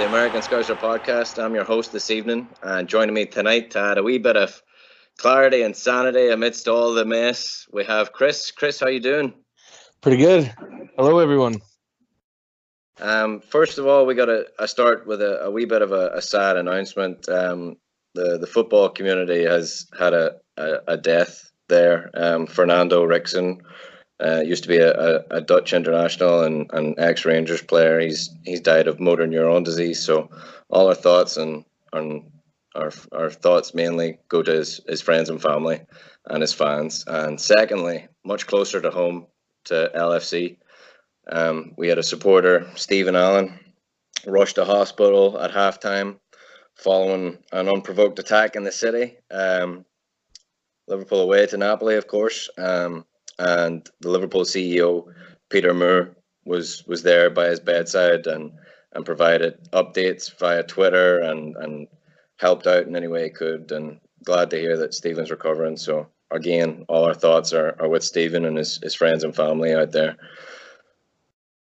the American Scouser podcast. I'm your host this evening, and joining me tonight to add a wee bit of clarity and sanity amidst all the mess, we have Chris. Chris, how you doing? Pretty good. Hello, everyone. First of all, we got to start with a wee bit of a sad announcement. The football community has had a death there. Fernando Rickson used to be a Dutch international and ex-Rangers player. He's died of motor neuron disease. So all our thoughts and our thoughts mainly go to his friends and family and his fans. And secondly, much closer to home, to LFC, we had a supporter, Stephen Allen, rushed to hospital at halftime following an unprovoked attack in the city. Liverpool away to Napoli, of course, and the Liverpool CEO, Peter Moore, was there by his bedside and provided updates via Twitter and helped out in any way he could. And glad to hear that Stephen's recovering. So again, all our thoughts are with Stephen and his friends and family out there.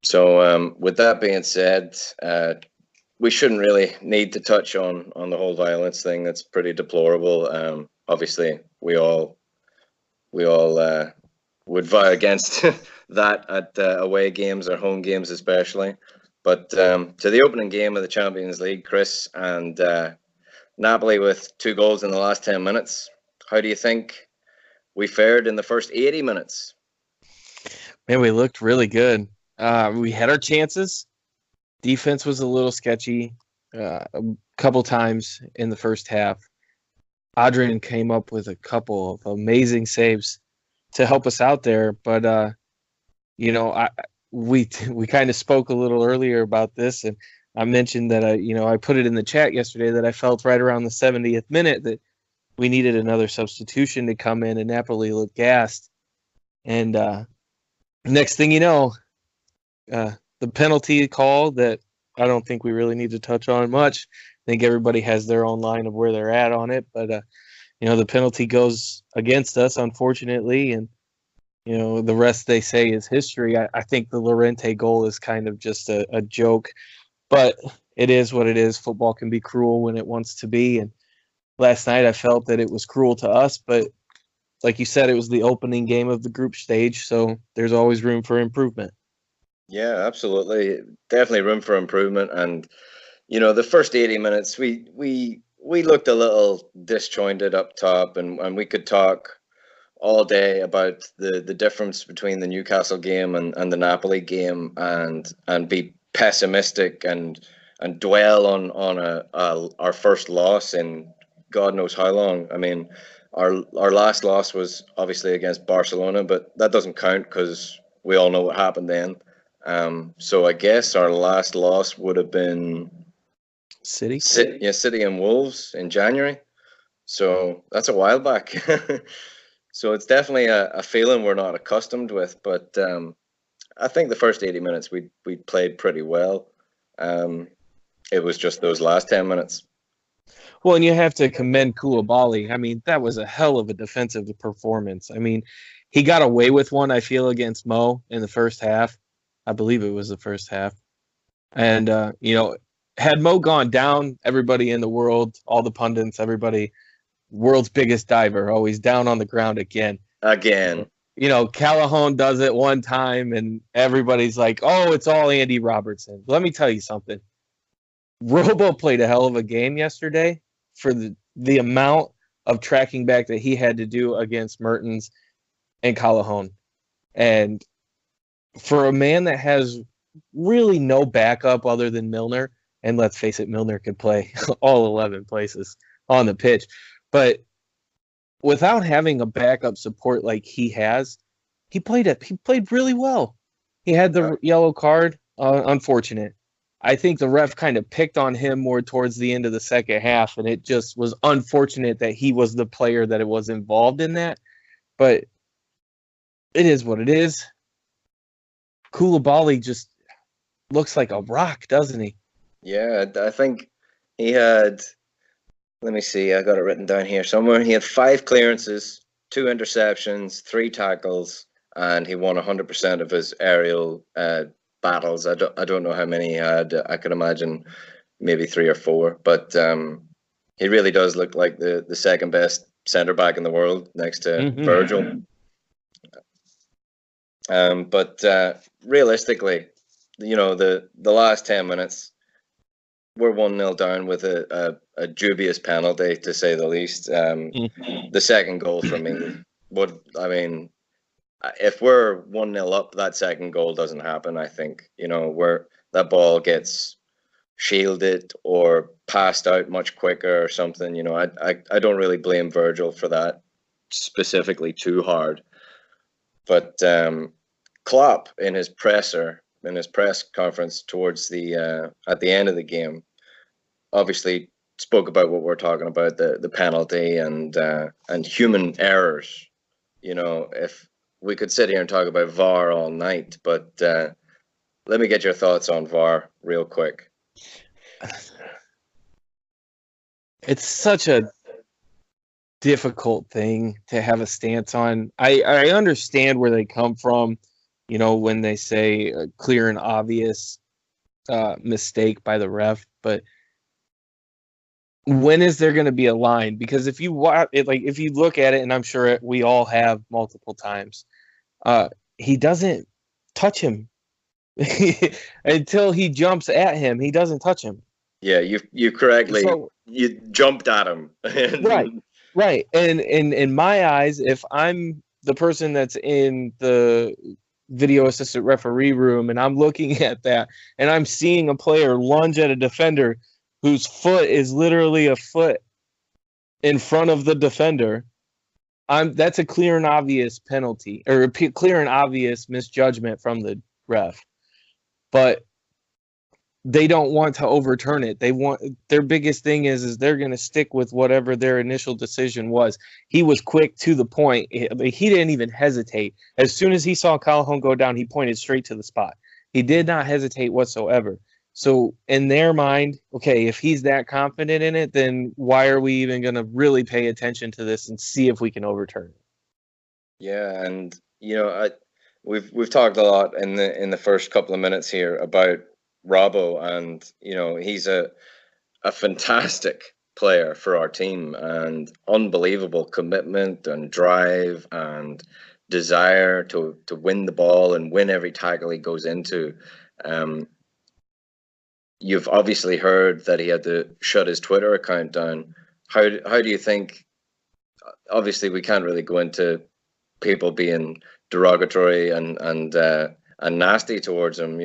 So with that being said, we shouldn't really need to touch on the whole violence thing. That's pretty deplorable. Obviously, we all would vie against that at away games or home games especially. But to the opening game of the Champions League, Chris, and Napoli with 2 goals in the last 10 minutes. How do you think we fared in the first 80 minutes? Man, we looked really good. We had our chances. Defense was a little sketchy a couple times in the first half. Adrian came up with a couple of amazing saves to help us out there. But, we kind of spoke a little earlier about this, and I mentioned that I put it in the chat yesterday that I felt right around the 70th minute that we needed another substitution to come in, and Napoli looked gassed. And next thing you know, the penalty call that I don't think we really need to touch on much. I think everybody has their own line of where they're at on it, but the penalty goes against us, unfortunately, and the rest they say is history. I think the Llorente goal is kind of just a joke, but it is what it is. Football can be cruel when it wants to be, and last night I felt that it was cruel to us, but like you said, it was the opening game of the group stage, so there's always room for improvement. Yeah, absolutely. Definitely room for improvement. And, the first 80 minutes, we looked a little disjointed up top, and we could talk all day about the difference between the Newcastle game and the Napoli game and be pessimistic and dwell on our first loss in God knows how long. I mean, our last loss was obviously against Barcelona, but that doesn't count because we all know what happened then. So I guess our last loss would have been City and Wolves in January. So that's a while back. So it's definitely a feeling we're not accustomed with. But I think the first 80 minutes we played pretty well. It was just those last 10 minutes. Well, and you have to commend Koulibaly. I mean, that was a hell of a defensive performance. I mean, he got away with one, I feel, against Mo in the first half. I believe it was the first half. And, had Mo gone down, everybody in the world, all the pundits, everybody, world's biggest diver, always down on the ground again. Callahan does it one time, and everybody's like, oh, it's all Andy Robertson. Let me tell you something. Robo played a hell of a game yesterday for the amount of tracking back that he had to do against Mertens and Callahan. And for a man that has really no backup other than Milner, and let's face it, Milner could play all 11 places on the pitch, but without having a backup support like he has, he played really well. He had the yellow card, unfortunate. I think the ref kind of picked on him more towards the end of the second half, and it just was unfortunate that he was the player that was involved in that. But it is what it is. Koulibaly just looks like a rock, doesn't he? Yeah, I think he had, let me see, I got it written down here somewhere. He had 5 clearances, 2 interceptions, 3 tackles, and he won 100% of his aerial battles. I don't know how many he had. I could imagine, maybe 3 or 4. But he really does look like the second best centre back in the world next to Virgil. But realistically, the last 10 minutes, we're 1-0 down with a dubious penalty, to say the least. The second goal for me if we're 1-0 up, that second goal doesn't happen. I think where that ball gets shielded or passed out much quicker or something. I don't really blame Virgil for that specifically too hard. But Klopp in his press conference towards the at the end of the game, obviously spoke about what we're talking about, the penalty and human errors. If we could sit here and talk about VAR all night, but let me get your thoughts on VAR real quick. It's such a difficult thing to have a stance on. I understand where they come from, when they say a clear and obvious mistake by the ref, but when is there going to be a line? Because if you watch it, if you look at it, and I'm sure we all have multiple times, he doesn't touch him until he jumps at him. He doesn't touch him. Yeah, you correctly. You jumped at him. Right. And in my eyes, if I'm the person that's in the video assistant referee room and I'm looking at that and I'm seeing a player lunge at a defender whose foot is literally a foot in front of the defender, that's a clear and obvious penalty, or a clear and obvious misjudgment from the ref. But they don't want to overturn it. Their biggest thing is they're going to stick with whatever their initial decision was. He was quick to the point. He didn't even hesitate. As soon as he saw Calhoun go down, he pointed straight to the spot. He did not hesitate whatsoever. So in their mind, okay, if he's that confident in it, then why are we even going to really pay attention to this and see if we can overturn it? Yeah, and we've talked a lot in the first couple of minutes here about Robbo, and he's a fantastic player for our team, and unbelievable commitment and drive and desire to win the ball and win every tackle he goes into. You've obviously heard that he had to shut his Twitter account down. How do you think? Obviously, we can't really go into people being derogatory and nasty towards him.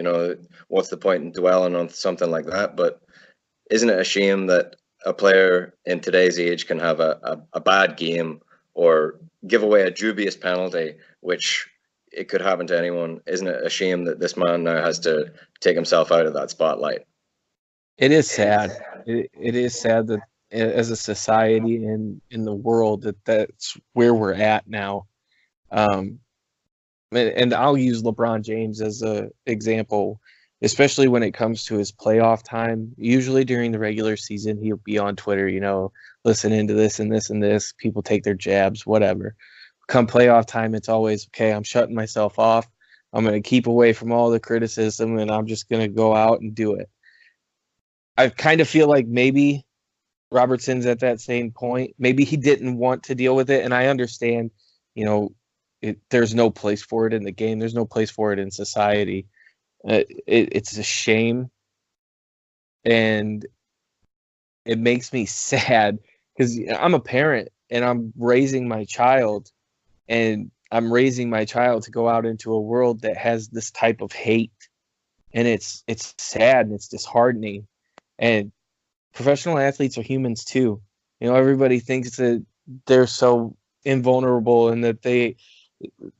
What's the point in dwelling on something like that? But isn't it a shame that a player in today's age can have a bad game or give away a dubious penalty, which it could happen to anyone? Isn't it a shame that this man now has to take himself out of that spotlight? It is sad. It is sad that as a society and in the world that's where we're at now. And I'll use LeBron James as an example, especially when it comes to his playoff time. Usually during the regular season, he'll be on Twitter, listening to this and this and this. People take their jabs, whatever. Come playoff time, it's always, okay, I'm shutting myself off. I'm going to keep away from all the criticism, and I'm just going to go out and do it. I kind of feel like maybe Robertson's at that same point. Maybe he didn't want to deal with it, and I understand, there's no place for it in the game. There's no place for it in society. It's a shame, and it makes me sad because I'm a parent and I'm raising my child, and I'm raising my child to go out into a world that has this type of hate, and it's sad and it's disheartening. And professional athletes are humans too. Everybody thinks that they're so invulnerable and that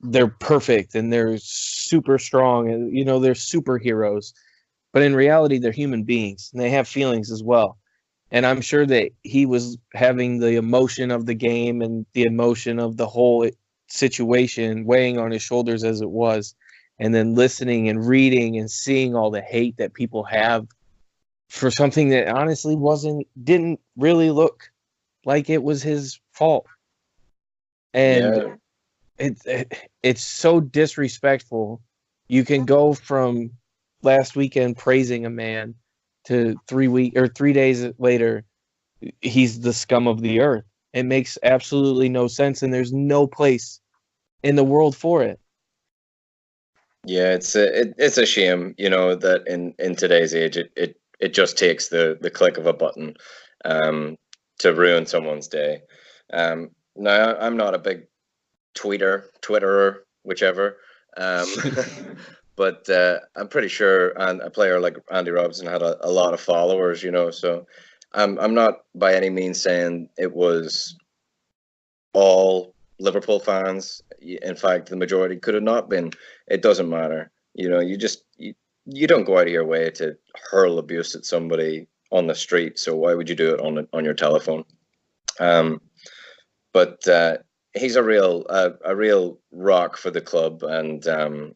they're perfect and they're super strong and they're superheroes, but in reality they're human beings and they have feelings as well. And I'm sure that he was having the emotion of the game and the emotion of the whole situation weighing on his shoulders as it was, and then listening and reading and seeing all the hate that people have for something that honestly didn't really look like it was his fault. And it's so disrespectful. You can go from last weekend praising a man to 3 days later, he's the scum of the earth. It makes absolutely no sense, and there's no place in the world for it. Yeah, it's a shame, that in today's age, it just takes the click of a button, to ruin someone's day. Now I'm not a big Twitterer, whichever, um, but I'm pretty sure a player like Andy Robinson had a lot of followers, So I'm not by any means saying it was all Liverpool fans. In fact, the majority could have not been. It doesn't matter. You don't go out of your way to hurl abuse at somebody on the street. So why would you do it on your telephone? But he's a real rock for the club, and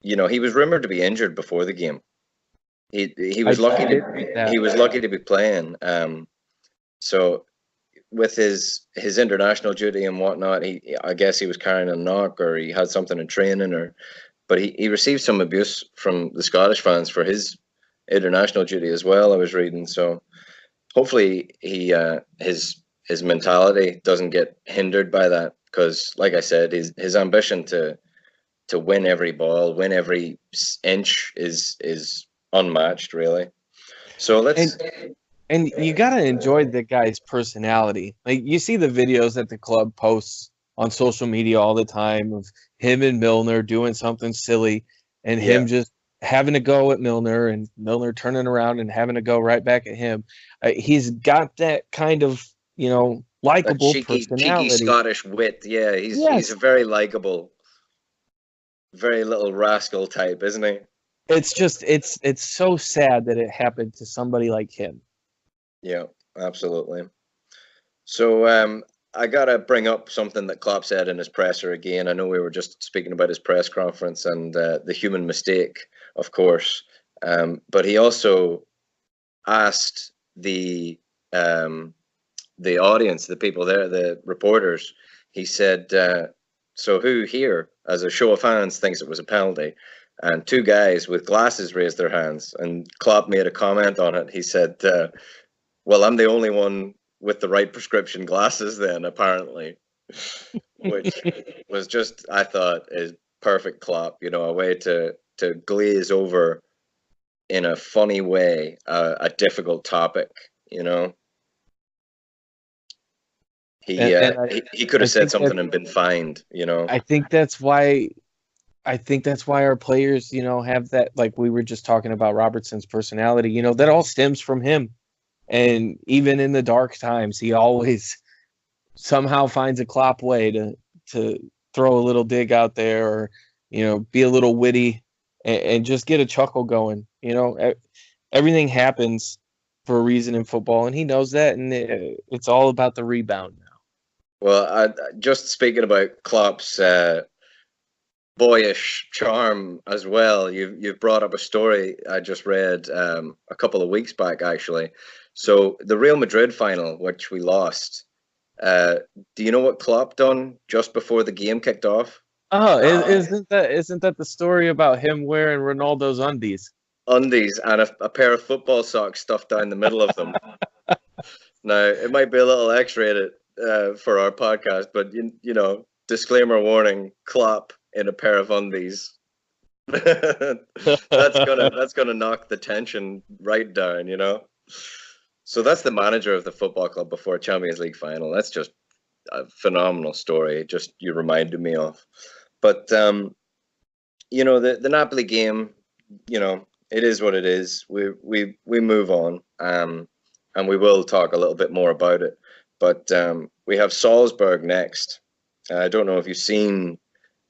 he was rumored to be injured before the game. He was lucky to be playing. So with his international duty and whatnot, I guess he was carrying a knock, or he had something in training, but he received some abuse from the Scottish fans for his international duty as well, I was reading. So hopefully his mentality doesn't get hindered by that, because like I said, his ambition to win every ball, win every inch is unmatched, really. So let's. And you got to enjoy the guy's personality. Like, you see the videos that the club posts on social media all the time of him and Milner doing something silly, and him just having to go at Milner, and Milner turning around and having to go right back at him. He's got that kind of, likable personality. Cheeky Scottish wit. Yeah, he's a very likable, very little rascal type, isn't he? It's just, it's so sad that it happened to somebody like him. Yeah, absolutely. So I gotta bring up something that Klopp said in his presser again. I know we were just speaking about his press conference and the human mistake, of course, but he also asked the audience, the people there, the reporters. He said, "So who here, as a show of hands, thinks it was a penalty?" And two guys with glasses raised their hands, and Klopp made a comment on it. He said, "Well, I'm the only one with the right prescription glasses then, apparently," which was just, I thought, is perfect Klopp, a way to glaze over in a funny way a difficult topic, He could have said something and been fined, I think that's why our players, have that, like we were just talking about Robertson's personality, that all stems from him. And even in the dark times, he always somehow finds a Klopp way to throw a little dig out there, or, be a little witty and just get a chuckle going. Everything happens for a reason in football, and he knows that, and it's all about the rebound now. Well, just speaking about Klopp's boyish charm as well, you've brought up a story I just read a couple of weeks back, actually. So the Real Madrid final, which we lost, do you know what Klopp done just before the game kicked off? Oh, isn't that the story about him wearing Ronaldo's undies? Undies and a pair of football socks stuffed down the middle of them. Now, it might be a little X-rated for our podcast, but disclaimer warning: Klopp in a pair of undies. that's gonna knock the tension right down, So that's the manager of the football club before a Champions League final. That's just a phenomenal story. Just you reminded me of. But the Napoli game, it is what it is. We move on, and we will talk a little bit more about it. But we have Salzburg next. I don't know if you've seen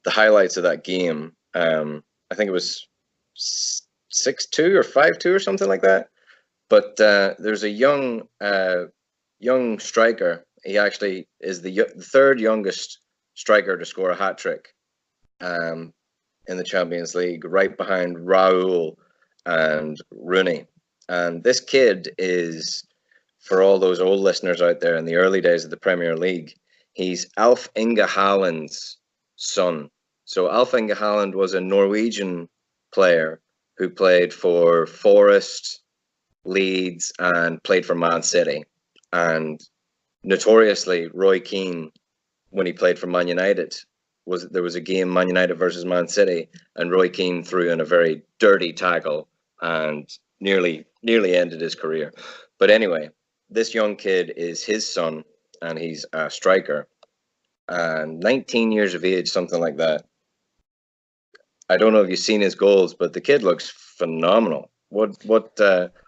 the highlights of that game. I think it was 6-2 or 5-2 or something like that. But there's a young striker. He actually is the third youngest striker to score a hat trick in the Champions League, right behind Raul and Rooney. And this kid is, for all those old listeners out there in the early days of the Premier League, he's Alf Inge Haaland's son. So Alf Inge Haaland was a Norwegian player who played for Forest, Leeds, and played for Man City. And notoriously, Roy Keane, when he played for Man United, there was a game, Man United versus Man City, and Roy Keane threw in a very dirty tackle and nearly ended his career. But anyway, this young kid is his son, and he's a striker, and 19 years of age, something like that. I don't know if you've seen his goals, but the kid looks phenomenal. What?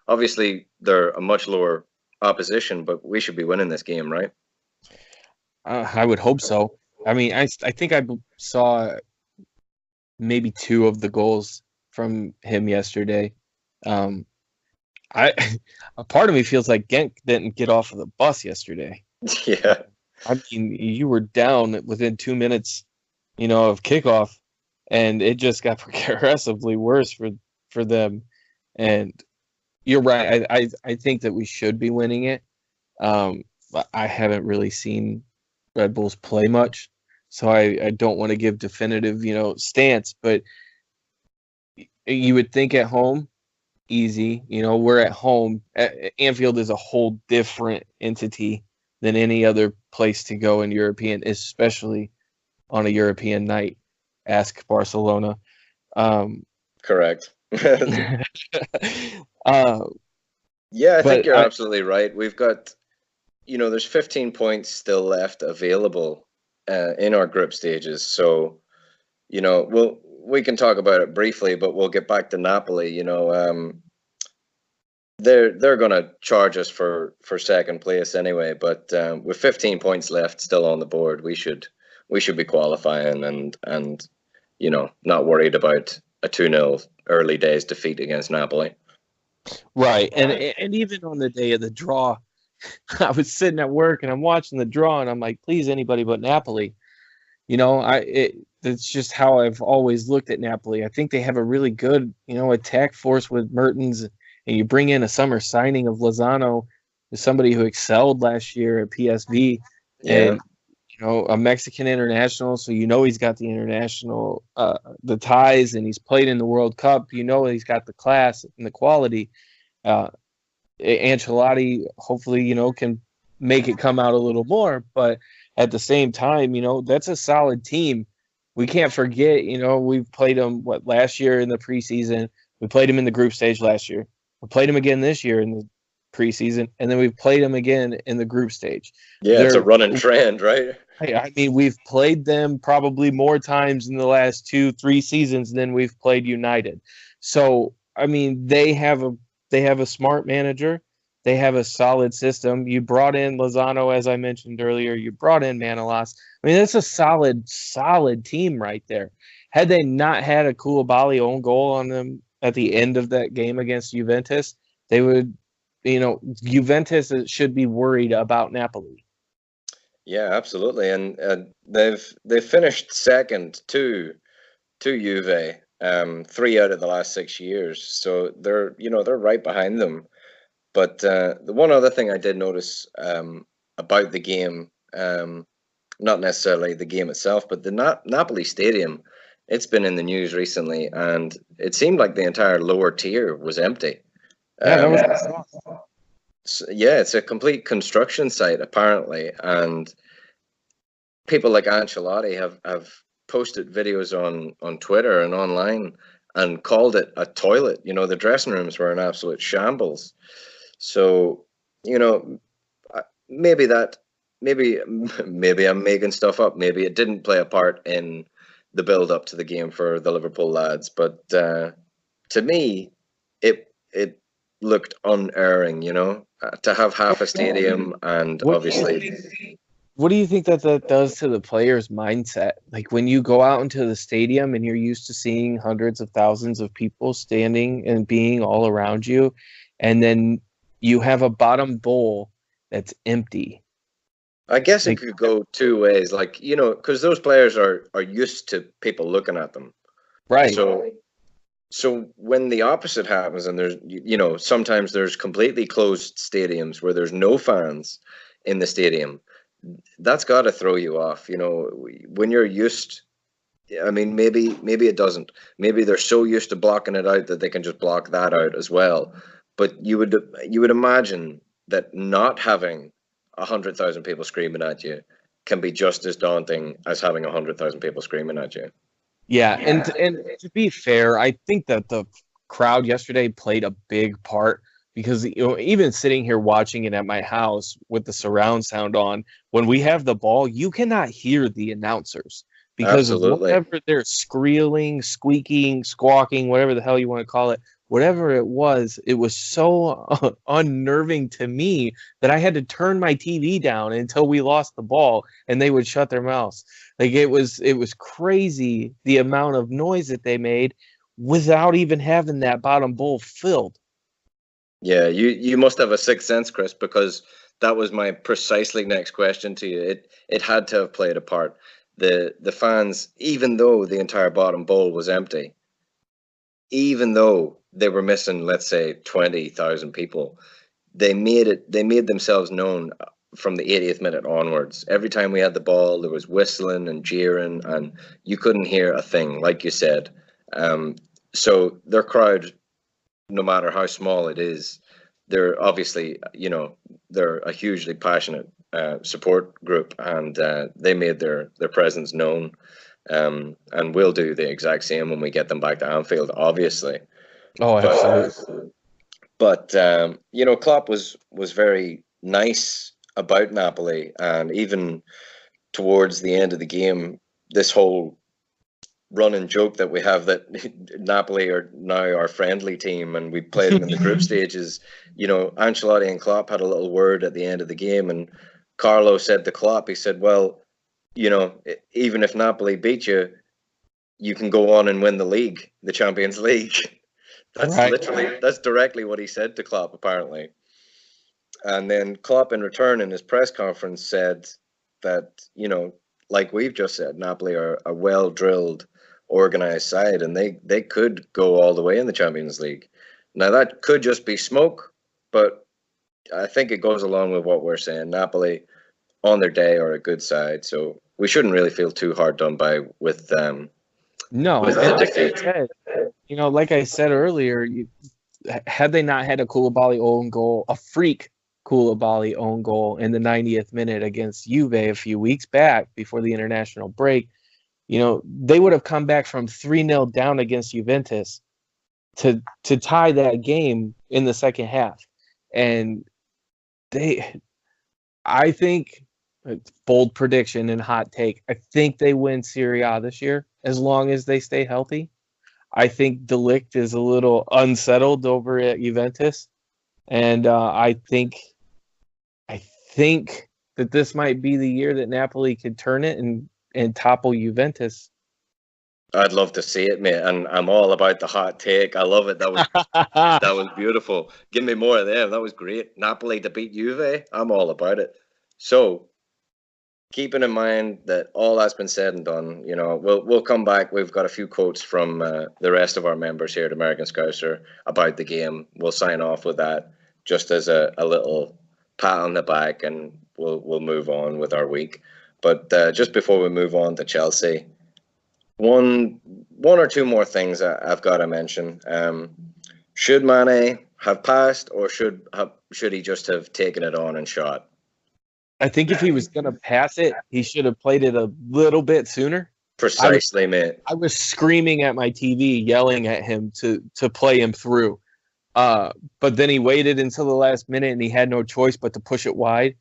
Obviously, they're a much lower opposition, but we should be winning this game, right? I would hope so. I mean, I think I saw maybe 2 of the goals from him yesterday. I a part of me feels like Genk didn't get off of the bus yesterday. Yeah. I mean, you were down within 2 minutes, of kickoff, and it just got progressively worse for them. And you're right. I think that we should be winning it. But I haven't really seen Red Bulls play much, so I don't want to give definitive, stance. But you would think at home, easy. We're at home. Anfield is a whole different entity than any other place to go in European, especially on a European night. Ask Barcelona. Correct. Yeah, I think you're absolutely right. We've got, there's 15 points still left available in our group stages. So, we can talk about it briefly, but we'll get back to Napoli. They're going to charge us for second place anyway. But with 15 points left still on the board, we should be qualifying and not worried about a 2-0 early days defeat against Napoli. Right, and even on the day of the draw, I was sitting at work and I'm watching the draw and I'm like, please, anybody but Napoli. It's just how I've always looked at Napoli. I think they have a really good, attack force with Mertens, and you bring in a summer signing of Lozano, somebody who excelled last year at PSV, and a Mexican international, so he's got the international the ties, and he's played in the World Cup. He's got the class and the quality. Ancelotti hopefully can make it come out a little more, but at the same time, that's a solid team. We can't forget, we've played them last year in the preseason. We played them in the group stage last year. We played them again this year in the preseason, and then we've played them again in the group stage. Yeah, it's a running trend, right? I mean, we've played them probably more times in the last 2-3 seasons than we've played United. So, I mean, they have a smart manager. They have a solid system. You brought in Lozano, as I mentioned earlier. You brought in Manolas. I mean, that's a solid team right there. Had they not had a Koulibaly own goal on them at the end of that game against Juventus, they would, Juventus should be worried about Napoli. Yeah, absolutely, and they've finished second to Juve, 3 out of the last 6 years. So they're right behind them. But the one other thing I did notice about the game, not necessarily the game itself, but the Napoli Stadium, it's been in the news recently, and it seemed like the entire lower tier was empty. Yeah, that was so, yeah, it's a complete construction site apparently, and people like Ancelotti have posted videos on Twitter and online and called it a toilet. The dressing rooms were an absolute shambles. So, maybe I'm making stuff up. Maybe it didn't play a part in the build up to the game for the Liverpool lads. But to me, it looked unerring. To have half a stadium and obviously. What do you think that does to the players' mindset? Like when you go out into the stadium and you're used to seeing hundreds of thousands of people standing and being all around you, and then you have a bottom bowl that's empty. I guess it could go 2 ways, because those players are used to people looking at them, right? So when the opposite happens, and there's sometimes there's completely closed stadiums where there's no fans in the stadium, that's got to throw you off. When you're used. I mean, maybe it doesn't. Maybe they're so used to blocking it out that they can just block that out as well. But you would imagine that not having 100,000 people screaming at you can be just as daunting as having 100,000 people screaming at you. Yeah, and to be fair, I think that the crowd yesterday played a big part because even sitting here watching it at my house with the surround sound on, when we have the ball, you cannot hear the announcers because of Absolutely. whatever they're squealing, squeaking, squawking, whatever the hell you want to call it. Whatever it was so unnerving to me that I had to turn my TV down until we lost the ball and they would shut their mouths. Like it was crazy the amount of noise that they made without even having that bottom bowl filled. Yeah, you must have a sixth sense, Chris, because that was my precisely next question to you. It had to have played a part. The fans, even though the entire bottom bowl was empty, even though they were missing, let's say, 20,000 people, they made themselves known from the 80th minute onwards. Every time we had the ball, there was whistling and jeering, and you couldn't hear a thing, like you said. So their crowd, no matter how small it is, they're obviously, they're a hugely passionate support group, and they made their presence known. And we'll do the exact same when we get them back to Anfield, obviously. Oh, absolutely. But Klopp was very nice about Napoli, and even towards the end of the game, this whole running joke that we have that Napoli are now our friendly team, and we played them in the group stages. Ancelotti and Klopp had a little word at the end of the game, and Carlo said to Klopp, he said, "Well, even if Napoli beat you, you can go on and win the league, the Champions League." Right. That's directly what he said to Klopp, apparently. And then Klopp, in return, in his press conference, said that, like we've just said, Napoli are a well drilled, organized side, and they could go all the way in the Champions League. Now, that could just be smoke, but I think it goes along with what we're saying. Napoli, on their day, are a good side, so we shouldn't really feel too hard done by with No, with and the defeat. like I said earlier, had they not had a Koulibaly own goal, a freak Koulibaly own goal in the 90th minute against Juve a few weeks back before the international break, they would have come back from 3-0 down against Juventus to tie that game in the second half. And I think, bold prediction and hot take, I think they win Serie A this year as long as they stay healthy. I think De Ligt is a little unsettled over at Juventus, and I think that this might be the year that Napoli could turn it and topple Juventus. I'd love to see it, mate, and I'm all about the hot take. I love it. That was beautiful. Give me more of them. That was great. Napoli to beat Juve. I'm all about it. So, keeping in mind that all that's been said and done, we'll come back. We've got a few quotes from the rest of our members here at American Scouser about the game. We'll sign off with that just as a little pat on the back, and we'll move on with our week. But just before we move on to Chelsea, one or two more things I've got to mention. Should Mane have passed, or should he just have taken it on and shot? I think if he was going to pass it, he should have played it a little bit sooner. Precisely, mate. I was screaming at my TV, yelling at him to play him through. But then he waited until the last minute, and he had no choice but to push it wide.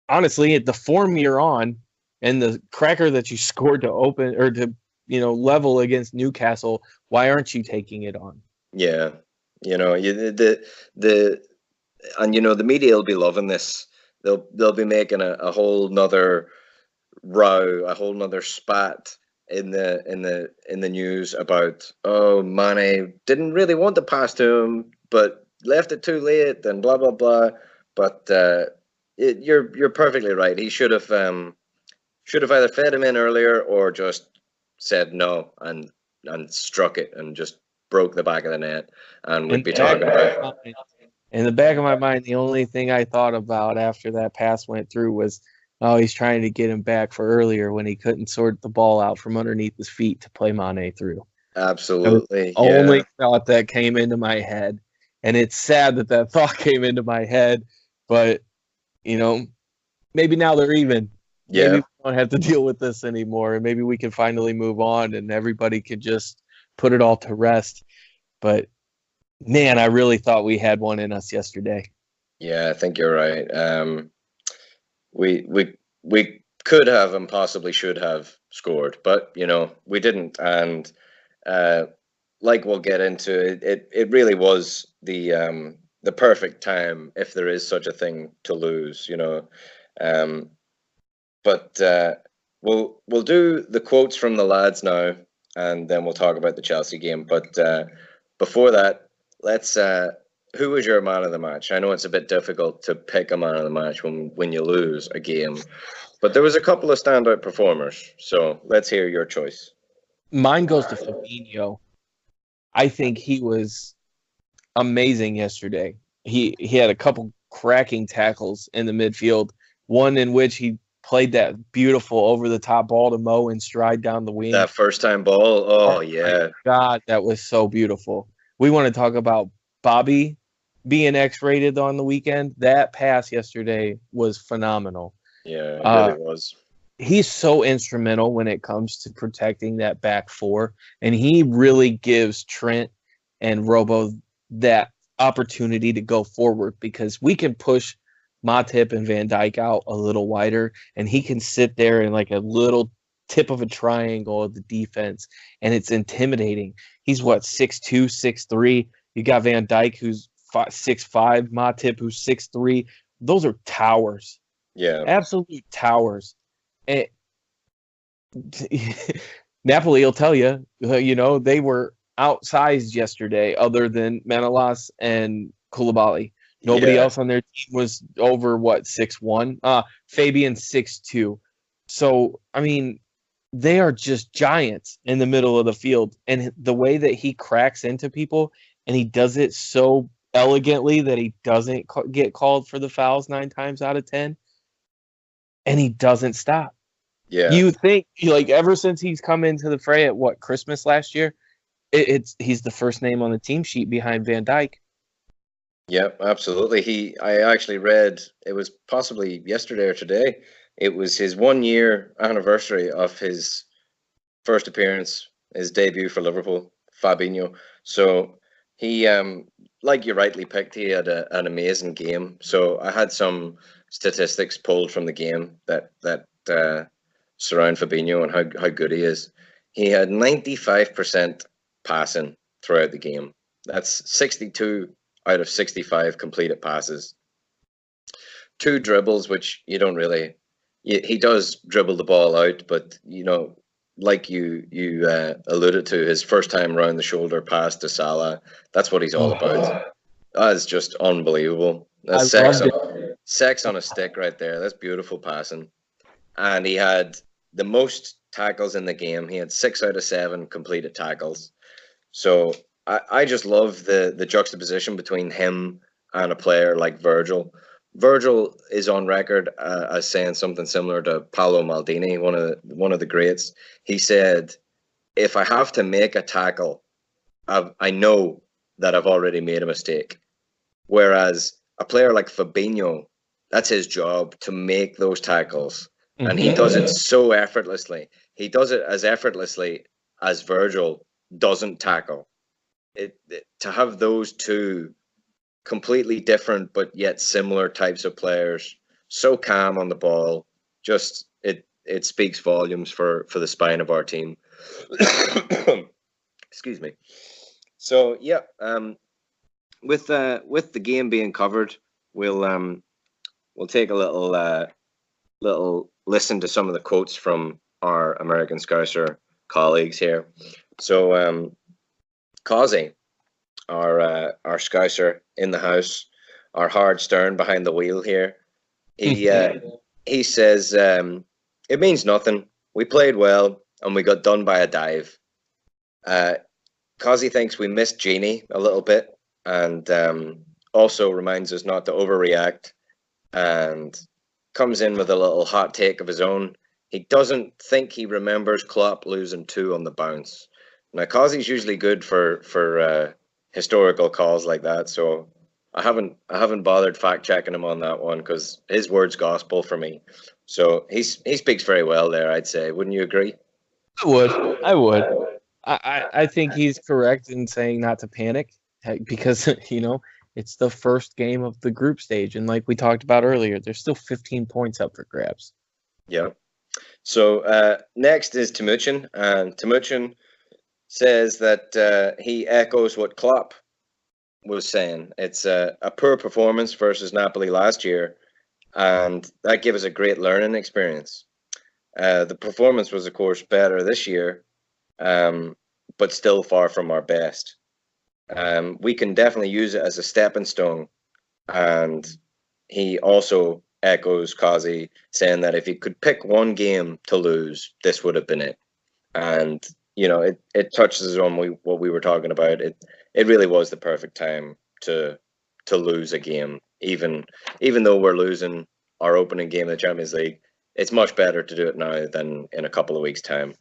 Honestly, at the form you're on, and the cracker that you scored to open or to level against Newcastle, why aren't you taking it on? Yeah, the media will be loving this. They'll be making a whole nother row, a whole nother spat in the news about, oh, Mane didn't really want to pass to him, but left it too late, and blah blah blah. But you're perfectly right. He should have either fed him in earlier or just said no and struck it and just broke the back of the net, and we'd be talking about. In the back of my mind, the only thing I thought about after that pass went through was, oh, he's trying to get him back for earlier when he couldn't sort the ball out from underneath his feet to play Mane through. That was Absolutely. the Yeah. only thought that came into my head. And it's sad that that thought came into my head, but you know, maybe now they're even. Maybe Yeah. we don't have to deal with this anymore, and maybe we can finally move on, and everybody can just put it all to rest. But man, I really thought we had one in us yesterday. Yeah, I think you're right. We could have and possibly should have scored, but we didn't. And uh, like we'll get into it really was the perfect time, if there is such a thing, to lose. Um, but we'll do the quotes from the lads now, and then we'll talk about the Chelsea game. But before that, let's. Who was your man of the match? I know it's a bit difficult to pick a man of the match when you lose a game, but there was a couple of standout performers. So let's hear your choice. Mine goes to Fabinho. I think he was amazing yesterday. He had a couple cracking tackles in the midfield. One in which he played that beautiful over the top ball to Mo and stride down the wing. That first time ball. Oh Oh my yeah, God, that was so beautiful. We want to talk about Bobby being X-rated on the weekend. That pass yesterday was phenomenal. yeah, it Uh, really was. he's so instrumental when it comes to protecting that back four, and he really gives Trent and Robo that opportunity to go forward because we can push Matip and Van Dyke out a little wider, and he can sit there in like a little tip of a triangle of the defense, and it's intimidating. He's what 6'2", 6'3". You got Van Dyke who's 6'5", Matip who's 6'3". Those are towers, Yeah, absolute towers. And Napoli will tell you, they were outsized yesterday, other than Manolas and Koulibaly. Nobody yeah, else on their team was over 6'1". Fabian 6'2". So I mean, they are just giants in the middle of the field, and the way that he cracks into people, and he does it so elegantly that he doesn't get called for the fouls 9 times out of 10, and he doesn't stop. yeah. You think like ever since he's come into the fray at Christmas last year, he's the first name on the team sheet behind Van Dyke. Yep, absolutely. I actually read it was possibly yesterday or today. It was his 1 year anniversary of his first appearance, his debut for Liverpool, Fabinho. So he, like you rightly picked, he had an amazing game. So I had some statistics pulled from the game that surround Fabinho and how good he is. He had 95% passing throughout the game. That's 62 out of 65 completed passes. Two dribbles, which you don't really. He does dribble the ball out, but like you alluded to, his first time round the shoulder pass to Salah. That's what he's all about. That is just unbelievable. I That's loved it. sex on a stick right there. That's beautiful passing. And he had the most tackles in the game. He had 6 out of 7 completed tackles. So I just love the juxtaposition between him and a player like Virgil. Virgil is on record as saying something similar to Paolo Maldini, one of the greats. He said, "If I have to make a tackle, I know that I've already made a mistake." Whereas a player like Fabinho, that's his job to make those tackles, and he does it so effortlessly. He does it as effortlessly as Virgil doesn't tackle. To have those two completely different but yet similar types of players, so calm on the ball, just it speaks volumes for the spine of our team. Excuse me. So yeah, with the game being covered, we'll take a little listen to some of the quotes from our American Scouser colleagues here. So Cozzy, our Scouser in the house, our hard stern behind the wheel here. He says it means nothing. We played well and we got done by a dive. Cozzy thinks we missed Genie a little bit, and also reminds us not to overreact, and comes in with a little hot take of his own. He doesn't think he remembers Klopp losing 2 on the bounce. Now, Cozzy's usually good for historical calls like that, so I haven't bothered fact checking him on that one because his word's gospel for me. So he speaks very well there, I'd say. Wouldn't you agree? I would. I would. I think he's correct in saying not to panic because it's the first game of the group stage, and like we talked about earlier, there's still 15 points up for grabs. Yeah. So next is Timucin, and Timucin says that he echoes what Klopp was saying. It's a poor performance versus Napoli last year, and that gave us a great learning experience. The performance was, of course, better this year, but still far from our best. We can definitely use it as a stepping stone. And he also echoes Cozzy, saying that if he could pick one game to lose, this would have been it. And it touches on what we were talking about. It really was the perfect time to lose a game, even though we're losing our opening game of the Champions League. It's much better to do it now than in a couple of weeks' time.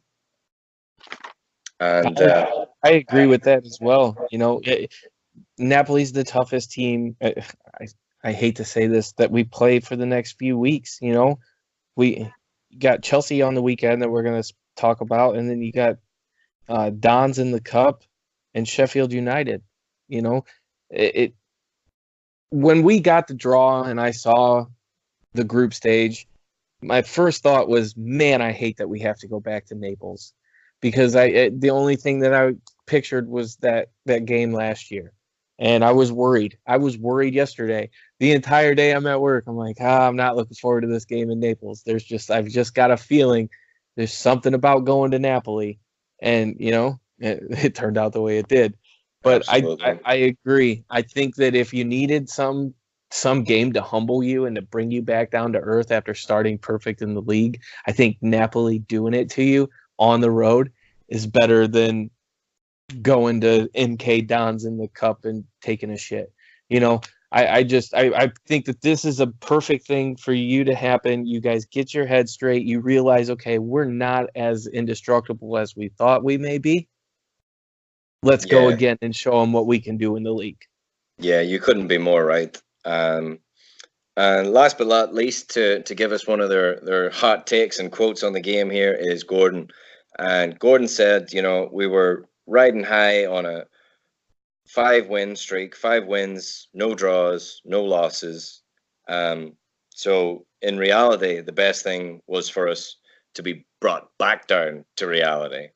And I agree with that as well. Napoli's the toughest team. I hate to say this, that we play for the next few weeks. We got Chelsea on the weekend that we're going to talk about, and then you got Dons in the Cup and Sheffield United. It when we got the draw and I saw the group stage, my first thought was, man, I hate that we have to go back to Naples, because the only thing that I pictured was that game last year, and I was worried. I was worried yesterday. The entire day I'm at work, I'm like, I'm not looking forward to this game in Naples. I've just got a feeling there's something about going to Napoli, and it turned out the way it did. But I agree. I think that if you needed some game to humble you and to bring you back down to earth after starting perfect in the league, I think Napoli doing it to you on the road is better than going to NK Dons in the Cup and taking a shit. I think that this is a perfect thing for you to happen. You guys get your head straight. You realize, okay, we're not as indestructible as we thought we may be. Let's go again and show them what we can do in the league. Yeah, you couldn't be more right. And last but not least, to give us one of their hot takes and quotes on the game here is Gordon. And Gordon said, we were riding high on a 5-win streak, 5 wins, no draws, no losses. So in reality, the best thing was for us to be brought back down to reality.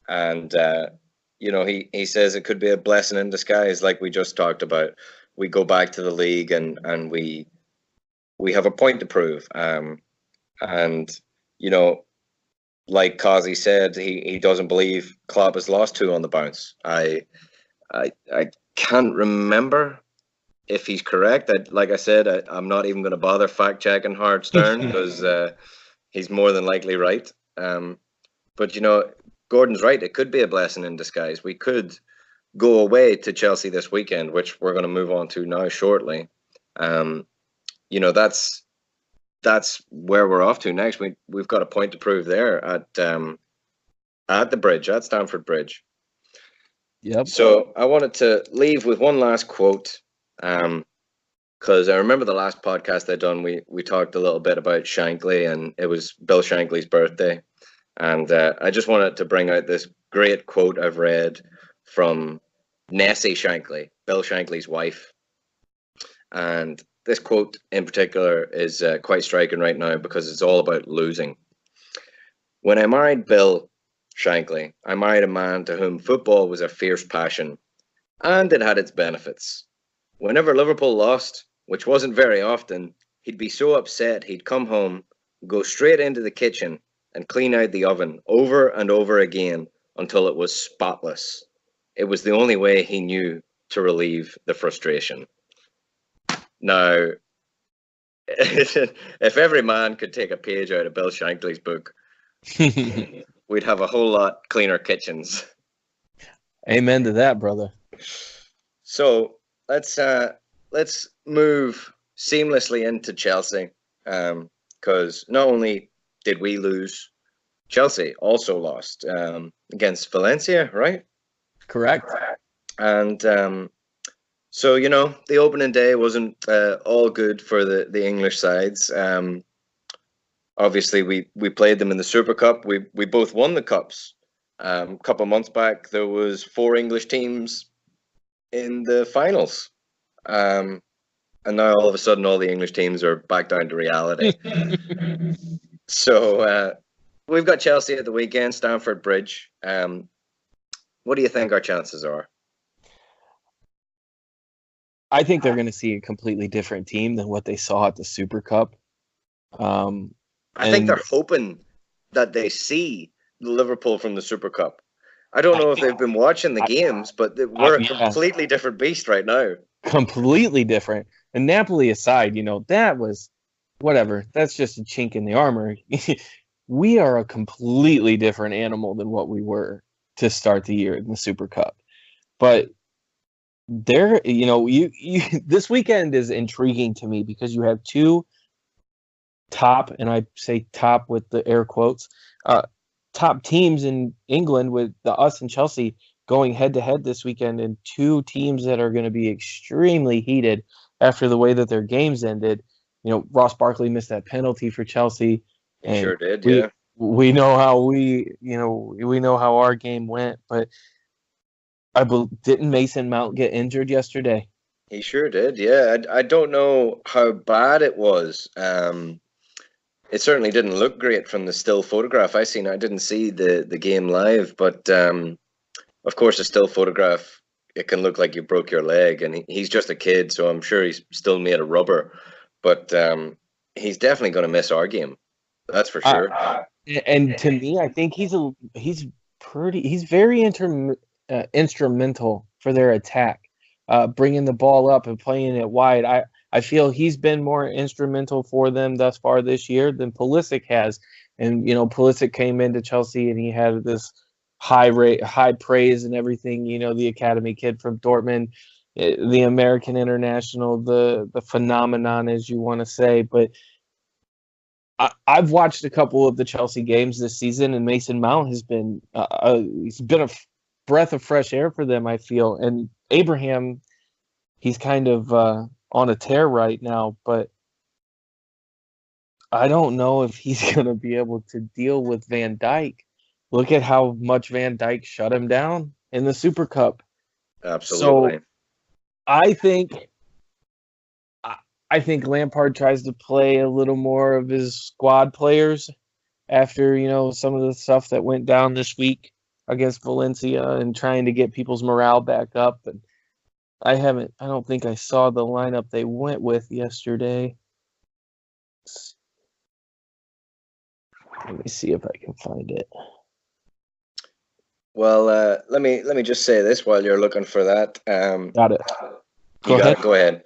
And he says it could be a blessing in disguise, like we just talked about. We go back to the league and we have a point to prove. And like Cozzy said, he doesn't believe Klopp has lost 2 on the bounce. I can't remember if he's correct. Like I said, I'm not even going to bother fact checking Howard Stern because he's more than likely right. But Gordon's right. It could be a blessing in disguise. We could go away to Chelsea this weekend, which we're going to move on to now shortly. That's where we're off to next. We've got a point to prove there at the bridge, at Stamford Bridge. Yep. So I wanted to leave with one last quote, because I remember the last podcast I'd done, we talked a little bit about Shankly, and it was Bill Shankly's birthday. And I just wanted to bring out this great quote I've read from Nessie Shankly, Bill Shankly's wife. And this quote in particular is quite striking right now because it's all about losing. When I married Bill Shankly, I married a man to whom football was a fierce passion, and it had its benefits. Whenever Liverpool lost, which wasn't very often, he'd be so upset he'd come home, go straight into the kitchen, and clean out the oven over and over again until it was spotless. It was the only way he knew to relieve the frustration. Now, if every man could take a page out of Bill Shankly's book, we'd have a whole lot cleaner kitchens. Amen to that, brother. So let's move seamlessly into Chelsea, because not only did we lose, Chelsea also lost against Valencia, right? Correct. And so, the opening day wasn't all good for the English sides. Obviously, we played them in the Super Cup. We both won the cups. A couple of months back, there was 4 English teams in the finals. And now all of a sudden, all the English teams are back down to reality. So we've got Chelsea at the weekend, Stamford Bridge. What do you think our chances are? I think they're going to see a completely different team than what they saw at the Super Cup. I think they're hoping that they see Liverpool from the Super Cup. I don't know if they've been watching the games, but we're a completely different beast right now. Completely different. And Napoli aside, that was whatever. That's just a chink in the armor. We are a completely different animal than what we were to start the year in the Super Cup. But there, you this weekend is intriguing to me because you have 2 top, and I say top with the air quotes, top teams in England with us and Chelsea going head to head this weekend, and 2 teams that are going to be extremely heated after the way that their games ended. Ross Barkley missed that penalty for Chelsea. He sure did, yeah. We know how we know how our game went, but didn't Mason Mount get injured yesterday? He sure did, yeah. I don't know how bad it was. It certainly didn't look great from the still photograph I seen. I didn't see the game live, but of course, a still photograph, it can look like you broke your leg, and he's just a kid, so I'm sure he's still made of rubber. But he's definitely going to miss our game. That's for sure. And to me, I think he's very instrumental for their attack, bringing the ball up and playing it wide. I feel he's been more instrumental for them thus far this year than Pulisic has. And Pulisic came into Chelsea and he had this high praise and everything. The academy kid from Dortmund, the American international, the phenomenon, as you want to say. But I've watched a couple of the Chelsea games this season, and Mason Mount has been he's been a breath of fresh air for them, I feel. And Abraham, he's kind of on a tear right now, but I don't know if he's going to be able to deal with Van Dijk. Look at how much Van Dijk shut him down in the Super Cup. Absolutely. So I think Lampard tries to play a little more of his squad players after, some of the stuff that went down this week against Valencia and trying to get people's morale back up. And I don't think I saw the lineup they went with yesterday. Let me see if I can find it. Well, let me just say this while you're looking for that. Got it. Go ahead.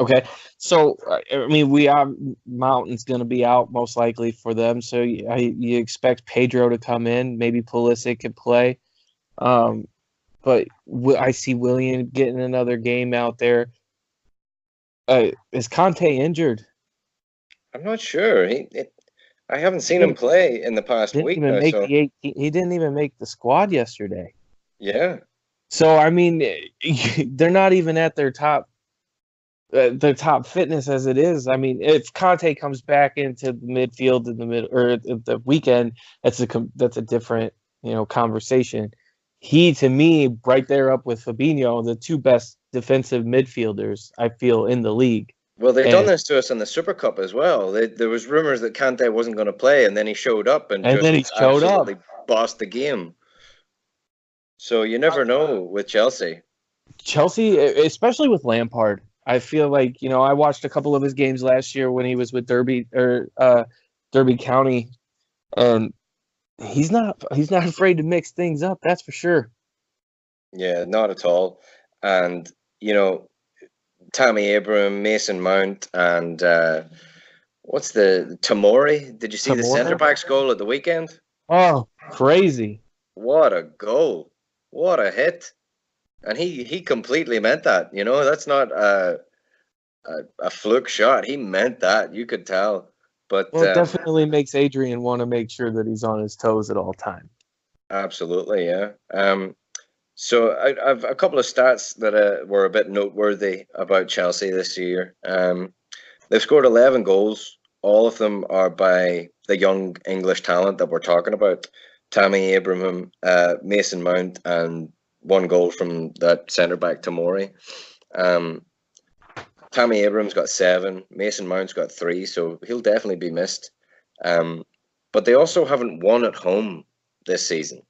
Okay, so Mountain's going to be out most likely for them. So you expect Pedro to come in. Maybe Pulisic could play. But I see Willian getting another game out there. Is Conte injured? I'm not sure. I haven't seen him play in the past week now. He didn't even make the squad yesterday. Yeah. So they're not even at their top fitness as it is. If Conte comes back into the midfield in the mid or the weekend, that's a different conversation. He, to me, right there up with Fabinho, the 2 best defensive midfielders I feel in the league. Well, they've done this to us in the Super Cup as well. There was rumors that Kante wasn't going to play, and then he showed up and just absolutely bossed the game. So you never know with Chelsea. Chelsea, especially with Lampard, I feel like I watched a couple of his games last year when he was with Derby County, and he's not afraid to mix things up. That's for sure. Yeah, not at all. And Tammy Abraham, Mason Mount, and what's the Tomori? Did you see the centre back's goal at the weekend? Oh, crazy! What a goal! What a hit! And he completely meant that. That's not a fluke shot. He meant that. You could tell. But Well, it definitely makes Adrian want to make sure that he's on his toes at all times. absolutely, yeah. So I've a couple of stats that were a bit noteworthy about Chelsea this year. They've scored 11 goals. All of them are by the young English talent that we're talking about. Tammy Abraham, Mason Mount, and one goal from that centre back Tamori. Um, Tammy Abrams got 7. Mason Mount's got 3, so he'll definitely be missed. But they also haven't won at home this season.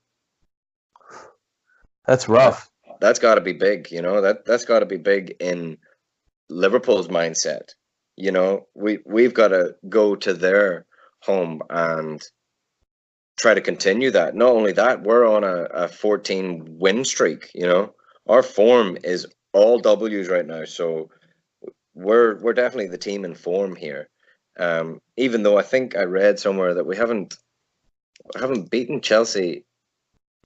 That's rough. That's got to be big, that's got to be big in Liverpool's mindset. We've got to go to their home and try to continue that. Not only that, we're on a 14 win streak. Our form is all W's right now, so we're definitely the team in form here. Even though I think I read somewhere that we haven't beaten Chelsea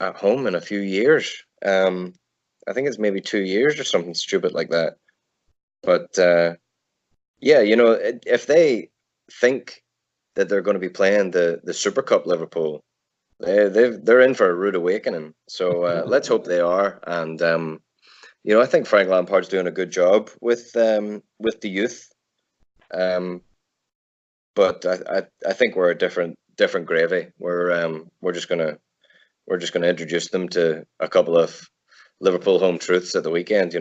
at home in a few years. I think it's maybe 2 years or something stupid like that. But yeah, if they think that they're going to be playing the Super Cup Liverpool, they're in for a rude awakening. So let's hope they are. And I think Frank Lampard's doing a good job with the youth. But I think we're a different gravy. We're just gonna introduce them to a couple of Liverpool home truths at the weekend.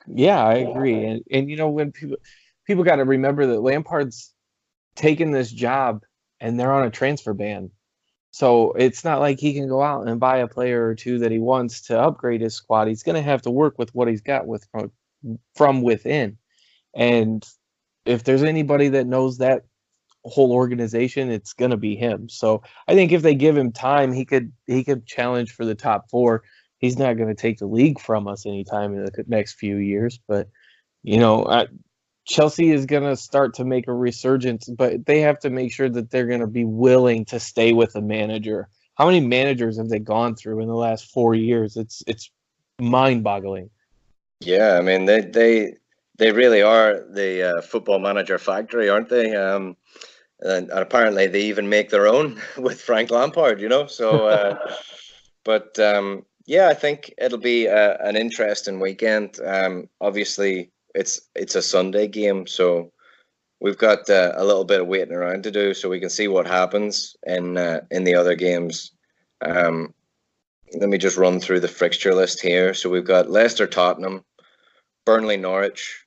Yeah, I agree. And when people got to remember that Lampard's taken this job and they're on a transfer ban. So it's not like he can go out and buy a player or two that he wants to upgrade his squad. He's going to have to work with what he's got from within. And if there's anybody that knows that whole organization, it's going to be him. So I think if they give him time, he could challenge for the top 4. He's not going to take the league from us anytime in the next few years. But Chelsea is going to start to make a resurgence, but they have to make sure that they're going to be willing to stay with a manager. How many managers have they gone through in the last 4 years? It's mind-boggling. Yeah, I mean they really are the football manager factory, aren't they? And apparently they even make their own with Frank Lampard. So, but yeah, I think it'll be an interesting weekend. Obviously, it's a Sunday game, so we've got a little bit of waiting around to do, so we can see what happens in the other games. Let me just run through the fixture list here. So we've got Leicester, Tottenham, Burnley, Norwich,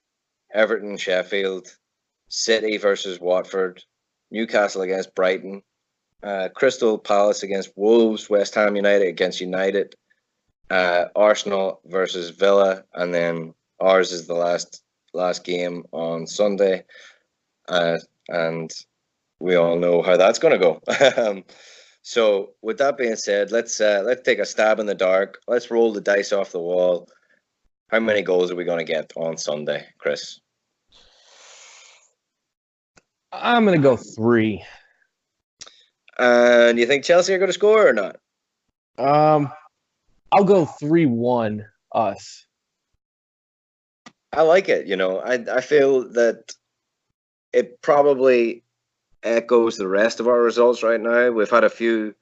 Everton, Sheffield, City versus Watford, Newcastle against Brighton, Crystal Palace against Wolves, West Ham United against United, Arsenal versus Villa, and then ours is the last game on Sunday, and we all know how that's going to go. So, with that being said, let's take a stab in the dark. Let's roll the dice off the wall. How many goals are we going to get on Sunday, Chris? I'm going to go 3. And you think Chelsea are going to score or not? I'll go 3-1 us. I like it. I feel that it probably echoes the rest of our results right now. We've had a few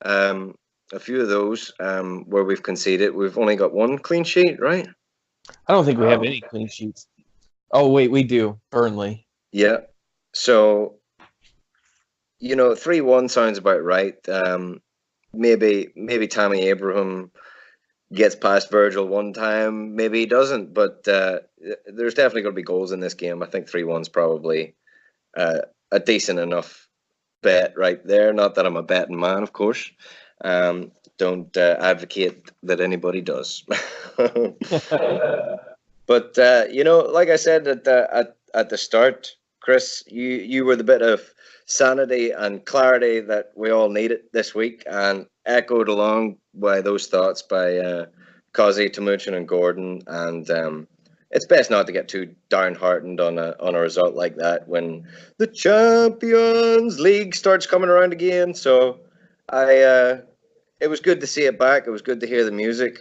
of those where we've conceded. We've only got 1 clean sheet, right? I don't think we have any clean sheets. Oh wait, we do. Burnley. Yeah. So 3-1 sounds about right. Maybe Tammy Abraham gets past Virgil one time, maybe he doesn't, but there's definitely going to be goals in this game. I think 3-1's probably a decent enough bet right there. Not that I'm a betting man, of course. Don't advocate that anybody does. But like I said at the start, Chris, you were the bit of sanity and clarity that we all needed this week, and echoed along by those thoughts by Cozzy, Timucin and Gordon. And it's best not to get too downhearted on a result like that when the Champions League starts coming around again. So it was good to see it back. It was good to hear the music.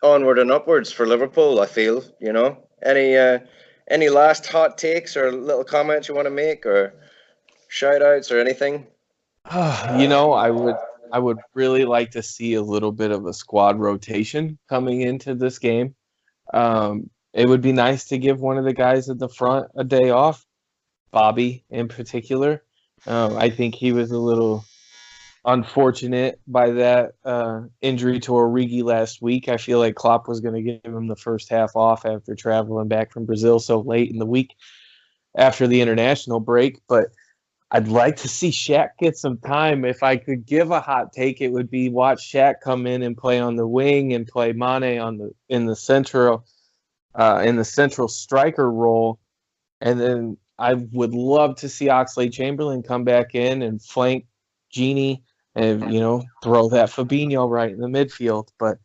Onward and upwards for Liverpool, I feel. Any last hot takes or little comments you want to make, or shout outs or anything? I would really like to see a little bit of a squad rotation coming into this game. It would be nice to give one of the guys at the front a day off, Bobby in particular. I think he was a little unfortunate by that injury to Origi last week. I feel like Klopp was going to give him the first half off after traveling back from Brazil so late in the week after the international break. But I'd like to see Shaq get some time. If I could give a hot take, it would be watch Shaq come in and play on the wing and play Mane on the in the central striker role, and then I would love to see Oxlade-Chamberlain come back in and flank Genie and throw that Fabinho right in the midfield. But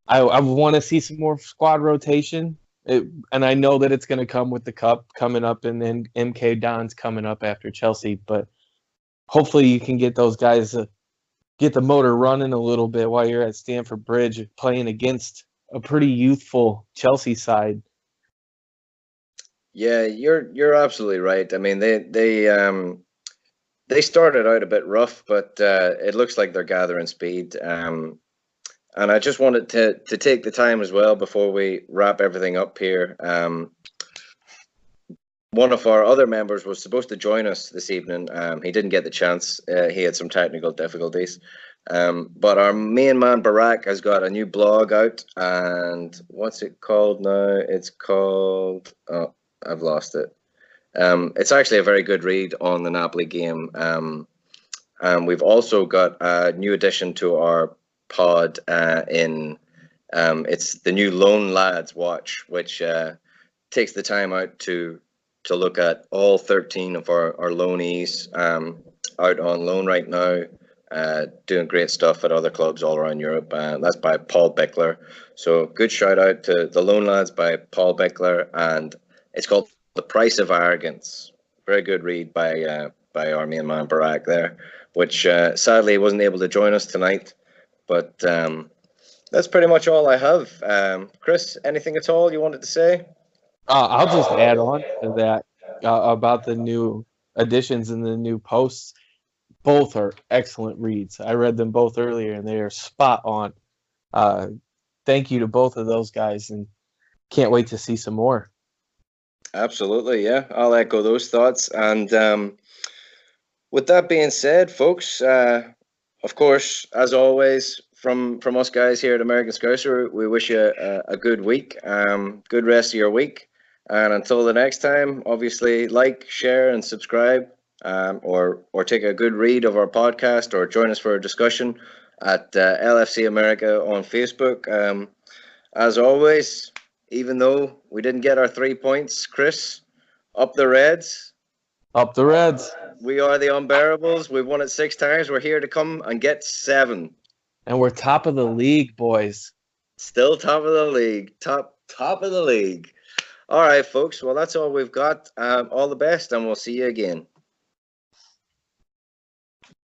I want to see some more squad rotation. And I know that it's going to come with the cup coming up, and then MK Don's coming up after Chelsea. But hopefully you can get those guys get the motor running a little bit while you're at Stamford Bridge playing against a pretty youthful Chelsea side. Yeah, you're absolutely right. I mean, they started out a bit rough, but it looks like they're gathering speed. And I just wanted to take the time as well before we wrap everything up here. One of our other members was supposed to join us this evening. He didn't get the chance. He had some technical difficulties. But our main man Barack has got a new blog out, and what's it called now? It's called, oh, I've lost it. It's actually a very good read on the Napoli game. And we've also got a new addition to our pod in it's the new Lone Lads Watch, which takes the time out to look at all 13 of our loanees out on loan right now, doing great stuff at other clubs all around Europe. That's by Paul Bickler. So good shout out to the Lone Lads by Paul Bickler, and it's called The Price of Arrogance. Very good read by our main man Barack there, which sadly wasn't able to join us tonight. But that's pretty much all I have. Chris, anything at all you wanted to say? I'll just add on to that about the new additions and the new posts. Both are excellent reads. I read them both earlier, and they are spot on. Thank you to both of those guys, and can't wait to see some more. Absolutely, yeah. I'll echo those thoughts. And with that being said, folks, of course, as always, from us guys here at American Scouser, we wish you a good week, good rest of your week. And until the next time, obviously, like, share, and subscribe, or take a good read of our podcast, or join us for a discussion at LFC America on Facebook. As always, even though we didn't get our 3 points, Chris, up the Reds. Up the Reds. We are the Unbearables. We've won it 6 times. We're here to come and get 7. And we're top of the league, boys. Still top of the league. Top of the league. All right, folks. Well, that's all we've got. All the best, and we'll see you again.